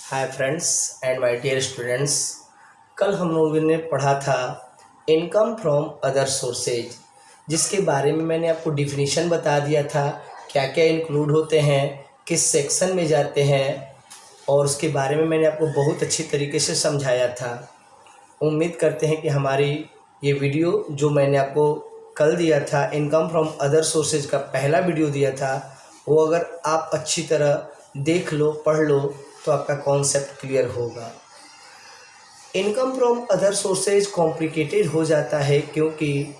Hi friends and my dear students. कल हम लोगों ने पढ़ा था इनकम फ्रॉम अदर सोर्सेज, जिसके बारे में मैंने आपको डिफिनीशन बता दिया था, क्या क्या इंक्लूड होते हैं, किस सेक्शन में जाते हैं, और उसके बारे में मैंने आपको बहुत अच्छी तरीके से समझाया था। उम्मीद करते हैं कि हमारी ये वीडियो जो मैंने आपको कल दिया था, इनकम फ्रॉम अदर सोर्सेज का पहला वीडियो दिया था, वो अगर आप अच्छी तरह देख लो, पढ़ लो, तो आपका कॉन्सेप्ट क्लियर होगा। Income from other sources complicated हो जाता है क्योंकि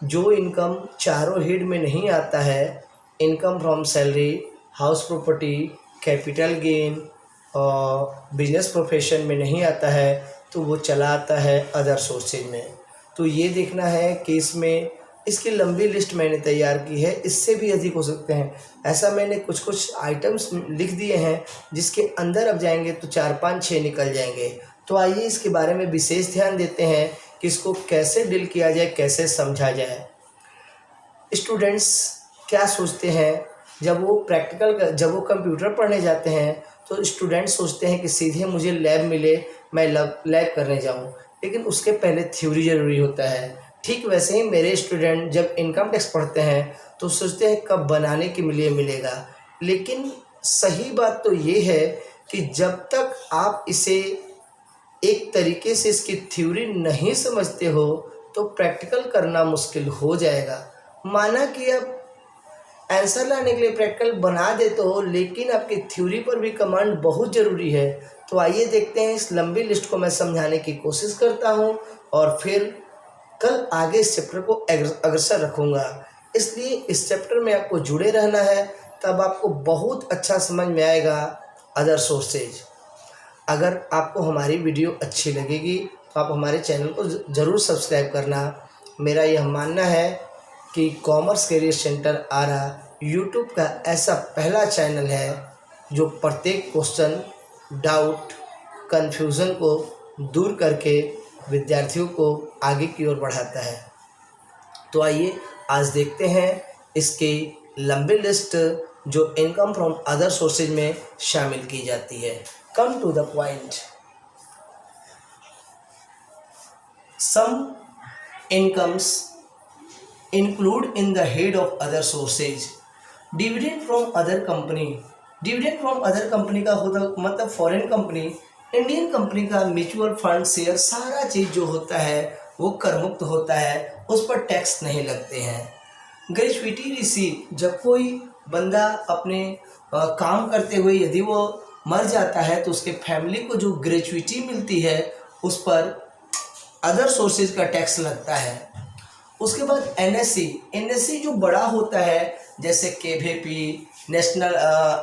जो इनकम चारों हेड में नहीं आता है, income from salary, house property, capital gain और बिजनेस प्रोफेशन में नहीं आता है, तो वो चला आता है अदर सोर्सेज में। तो ये देखना है कि इसमें इसकी लंबी लिस्ट मैंने तैयार की है, इससे भी अधिक हो सकते हैं। ऐसा मैंने कुछ कुछ आइटम्स लिख दिए हैं जिसके अंदर अब जाएंगे तो 4, 5, 6 निकल जाएंगे। तो आइए इसके बारे में विशेष ध्यान देते हैं कि इसको कैसे डील किया जाए, कैसे समझा जाए। स्टूडेंट्स क्या सोचते हैं जब वो कंप्यूटर पढ़ने जाते हैं, तो स्टूडेंट सोचते हैं कि सीधे मुझे लैब मिले, मैं लैब करने जाऊं, लेकिन उसके पहले थ्योरी ज़रूरी होता है। ठीक वैसे ही मेरे स्टूडेंट जब इनकम टैक्स पढ़ते हैं तो सोचते हैं कब बनाने के लिए मिलेगा। लेकिन सही बात तो ये है कि जब तक आप इसे एक तरीके से इसकी थ्योरी नहीं समझते हो तो प्रैक्टिकल करना मुश्किल हो जाएगा। माना कि आप आंसर लाने के लिए प्रैक्टिकल बना देते हो, लेकिन आपकी थ्योरी पर भी कमांड बहुत ज़रूरी है। तो आइए देखते हैं, इस लंबी लिस्ट को मैं समझाने की कोशिश करता हूं और फिर कल आगे इस चैप्टर को अग्रसर रखूँगा। इसलिए इस चैप्टर में आपको जुड़े रहना है, तब आपको बहुत अच्छा समझ में आएगा अदर सोर्सेज। अगर आपको हमारी वीडियो अच्छी लगेगी तो आप हमारे चैनल को ज़रूर सब्सक्राइब करना। मेरा यह मानना है कि कॉमर्स करियर सेंटर आरा यूट्यूब का ऐसा पहला चैनल है जो प्रत्येक क्वेश्चन, डाउट, कन्फ्यूज़न को दूर करके विद्यार्थियों को आगे की ओर बढ़ाता है। तो आइए आज देखते हैं इसकी लंबी लिस्ट जो इनकम फ्रॉम अदर सोर्सेज में शामिल की जाती है। Come to the point. Some incomes include in the head of other sources. Dividend from other company. Dividend from other company का होता मतलब फॉरेन कंपनी, इंडियन कंपनी का म्यूचुअल फंड, शेयर, सारा चीज़ जो होता है वो कर मुक्त होता है, उस पर टैक्स नहीं लगते हैं। ग्रेच्युइटी रिसीव, जब कोई बंदा अपने काम करते हुए यदि वो मर जाता है तो उसके फैमिली को जो ग्रेच्युइटी मिलती है उस पर अदर सोर्सेज का टैक्स लगता है। उसके बाद एनएससी। एनएससी जो बड़ा होता है, जैसे केवीपी, नेशनल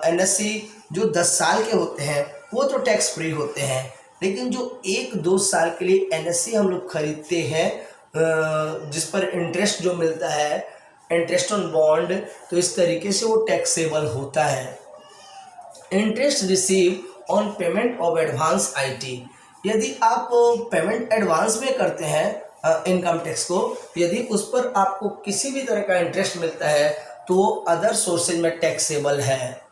एनएससी जो 10 साल के होते हैं वो तो टैक्स फ्री होते हैं, लेकिन जो 1-2 साल के लिए एनएससी हम लोग खरीदते हैं, जिस पर इंटरेस्ट जो मिलता है, इंटरेस्ट ऑन बॉन्ड, तो इस तरीके से वो टैक्सेबल होता है। Interest receive on payment of advance IT. यदि आप पेमेंट एडवांस में करते हैं इनकम टैक्स को, यदि उस पर आपको किसी भी तरह का इंटरेस्ट मिलता है तो वो अदर सोर्सेज में टैक्सेबल है।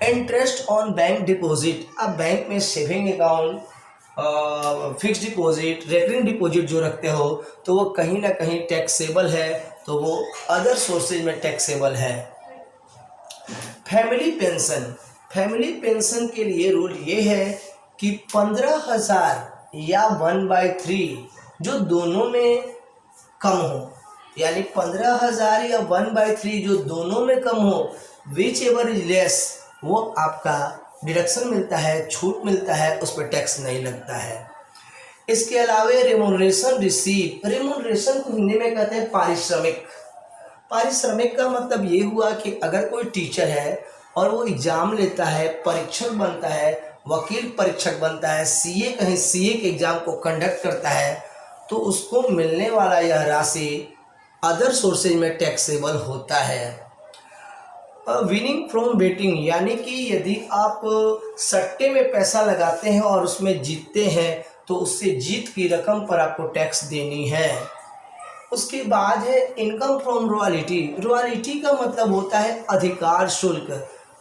Interest on bank deposit. आप बैंक में saving account, fix deposit, recurring deposit जो रखते हो तो वो कहीं ना कहीं टैक्सेबल है, तो वो अदर सोर्सेज में टैक्सेबल है। Family pension. फैमिली पेंशन के लिए रूल ये है कि 15,000 या 1/3 जो दोनों में कम हो, यानी 15,000 या 1/3 जो दोनों में कम हो, विच एवर इज लेस, वो आपका डिडक्शन मिलता है, छूट मिलता है, उस पर टैक्स नहीं लगता है। इसके अलावा रेमुनरेशन रिसीव। रेमुनरेशन को हिंदी में कहते हैं पारिश्रमिक। पारिश्रमिक का मतलब ये हुआ कि अगर कोई टीचर है और वो एग्ज़ाम लेता है, परीक्षक बनता है, वकील परीक्षक बनता है, सीए कहीं सीए के एग्ज़ाम को कंडक्ट करता है, तो उसको मिलने वाला यह राशि अदर सोर्सेज में टैक्सेबल होता है। विनिंग फ्रॉम बेटिंग, यानी कि यदि आप सट्टे में पैसा लगाते हैं और उसमें जीतते हैं तो उससे जीत की रकम पर आपको टैक्स देनी है। उसके बाद है इनकम फ्रॉम रॉयल्टी। रॉयल्टी का मतलब होता है अधिकार शुल्क।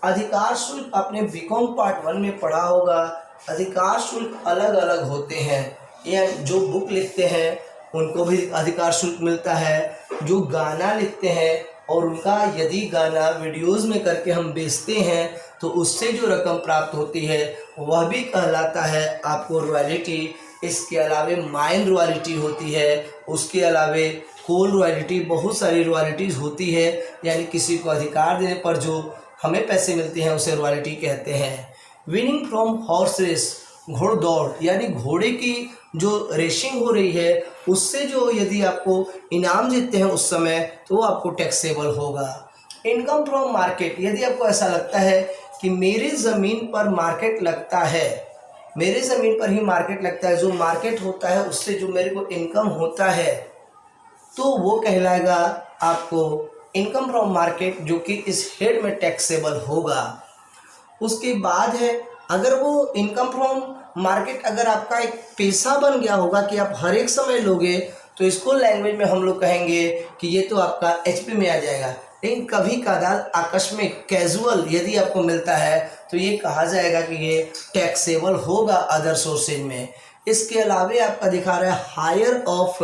अधिकार शुल्क आपने बीकॉम पार्ट 1 में पढ़ा होगा। अधिकार शुल्क अलग अलग होते हैं, या जो बुक लिखते हैं उनको भी अधिकार शुल्क मिलता है। जो गाना लिखते हैं और उनका यदि गाना वीडियोस में करके हम बेचते हैं तो उससे जो रकम प्राप्त होती है वह भी कहलाता है आपको रॉयल्टी। इसके अलावे माइन रॉयल्टी होती है, उसके अलावे कोल रॉयल्टी, बहुत सारी रॉयल्टीज़ होती है, यानी किसी को अधिकार देने पर जो हमें पैसे मिलते हैं उसे रॉयल्टी कहते हैं। विनिंग फ्रॉम हॉर्स रेस, घोड़दौड़ यानी घोड़े की जो रेसिंग हो रही है उससे जो यदि आपको इनाम जीतते हैं उस समय तो वो आपको टैक्सेबल होगा। इनकम फ्रॉम मार्केट, यदि आपको ऐसा लगता है कि मेरी ज़मीन पर मार्केट लगता है, मेरे ज़मीन पर ही मार्केट लगता है, जो मार्केट होता है उससे जो मेरे को इनकम होता है तो वो कहलाएगा आपको इनकम फ्रॉम मार्केट, जो कि इस हेड में टैक्सेबल होगा। उसके बाद है, अगर वो इनकम फ्रॉम मार्केट अगर आपका एक पेशा बन गया होगा कि आप हर एक समय लोगे तो इसको लैंग्वेज में हम लोग कहेंगे कि ये तो आपका एचपी में आ जाएगा। लेकिन कभी कदार आकस्मिक कैजुअल यदि आपको मिलता है तो ये कहा जाएगा कि ये टैक्सेबल होगा अदर सोर्सेज में। इसके अलावे आपका दिखा रहा है हायर ऑफ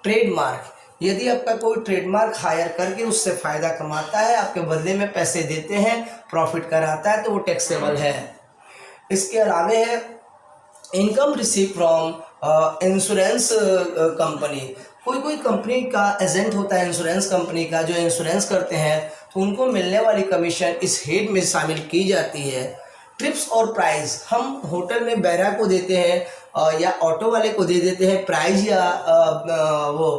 ट्रेडमार्क, यदि आपका कोई ट्रेडमार्क हायर करके उससे फ़ायदा कमाता है, आपके बदले में पैसे देते हैं, प्रॉफिट कराता है तो वो टैक्सेबल है। इसके अलावे है income receive from insurance company, कोई कोई कंपनी का एजेंट होता है इंश्योरेंस कंपनी का, जो इंश्योरेंस करते हैं तो उनको मिलने वाली कमीशन इस हेड में शामिल की जाती है। ट्रिप्स और प्राइस, हम होटल में बैरा को देते हैं या ऑटो वाले को दे देते हैं प्राइज या वो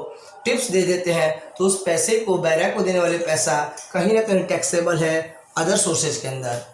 टिप्स दे देते हैं, तो उस पैसे को बैरा को देने वाले पैसा कहीं ना कहीं टैक्सेबल है अदर सोर्सेज के अंदर।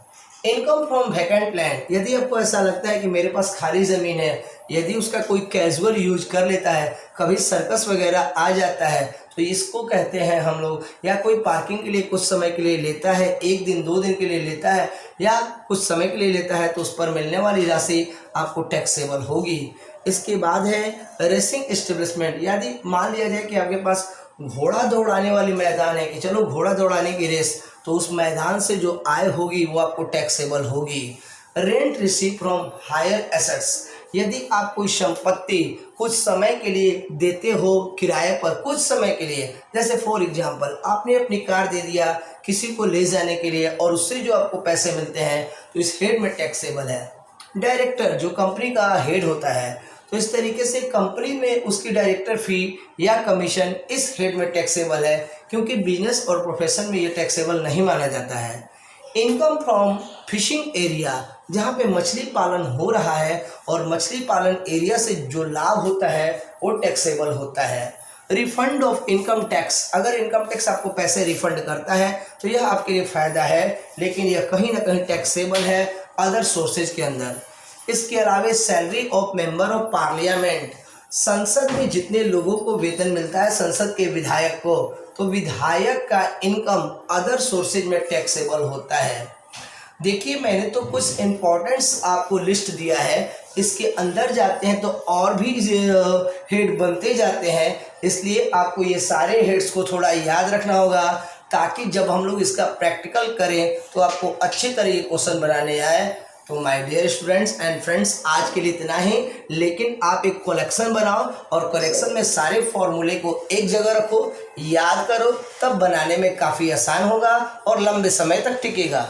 इनकम फ्रॉम वैकेंट लैंड, यदि आपको ऐसा लगता है कि मेरे पास खाली ज़मीन है, यदि उसका कोई कैजुअल यूज कर लेता है, कभी सर्कस वगैरह आ जाता है तो इसको कहते हैं हम लोग, या कोई पार्किंग के लिए कुछ समय के लिए लेता है, 1 दिन 2 दिन के लिए लेता है या कुछ समय के लिए लेता है, तो उस पर मिलने वाली राशि आपको टैक्सेबल होगी। इसके बाद है रेसिंग एस्टेब्लिशमेंट, यदि मान लिया जाए कि आपके पास घोड़ा दौड़ाने वाली मैदान है कि चलो घोड़ा दौड़ाने की रेस, तो उस मैदान से जो आय होगी वो आपको टैक्सेबल होगी। Rent receive from hire assets, यदि आप कोई संपत्ति कुछ समय के लिए देते हो किराए पर, कुछ समय के लिए, जैसे फॉर एग्जांपल आपने अपनी कार दे दिया किसी को ले जाने के लिए और उससे जो आपको पैसे मिलते हैं तो इस हेड में टैक्सेबल है। डायरेक्टर जो कंपनी का हेड होता है, तो इस तरीके से कंपनी में उसकी डायरेक्टर फी या कमीशन इस हेड में टैक्सेबल है, क्योंकि बिजनेस और प्रोफेशन में ये टैक्सेबल नहीं माना जाता है। इनकम फ्रॉम फिशिंग एरिया, जहाँ पे मछली पालन हो रहा है और मछली पालन एरिया से जो लाभ होता है वो टैक्सेबल होता है। रिफंड ऑफ इनकम टैक्स, अगर इनकम टैक्स आपको पैसे रिफंड करता है तो यह आपके लिए फ़ायदा है, लेकिन यह कहीं ना कहीं टैक्सेबल है अदर सोर्सेज के अंदर। इसके अलावा salary of member of parliament, संसद में जितने लोगों को वेतन मिलता है संसद के विधायक को, तो विधायक का इनकम अदर सोर्सेज में टैक्सेबल होता है। देखिए मैंने तो कुछ इम्पोर्टेंट्स आपको लिस्ट दिया है, इसके अंदर जाते हैं तो और भी हेड बनते जाते हैं, इसलिए आपको ये सारे हेड्स को थोड़ा याद रखना होगा ताकि जब हम लोग इसका प्रैक्टिकल करें तो आपको अच्छे तरह ये क्वेश्चन बनाने आए। तो my dear students and friends, आज के लिए इतना ही, लेकिन आप एक कलेक्शन बनाओ और कलेक्शन में सारे फॉर्मूले को एक जगह रखो, याद करो, तब बनाने में काफ़ी आसान होगा और लंबे समय तक टिकेगा।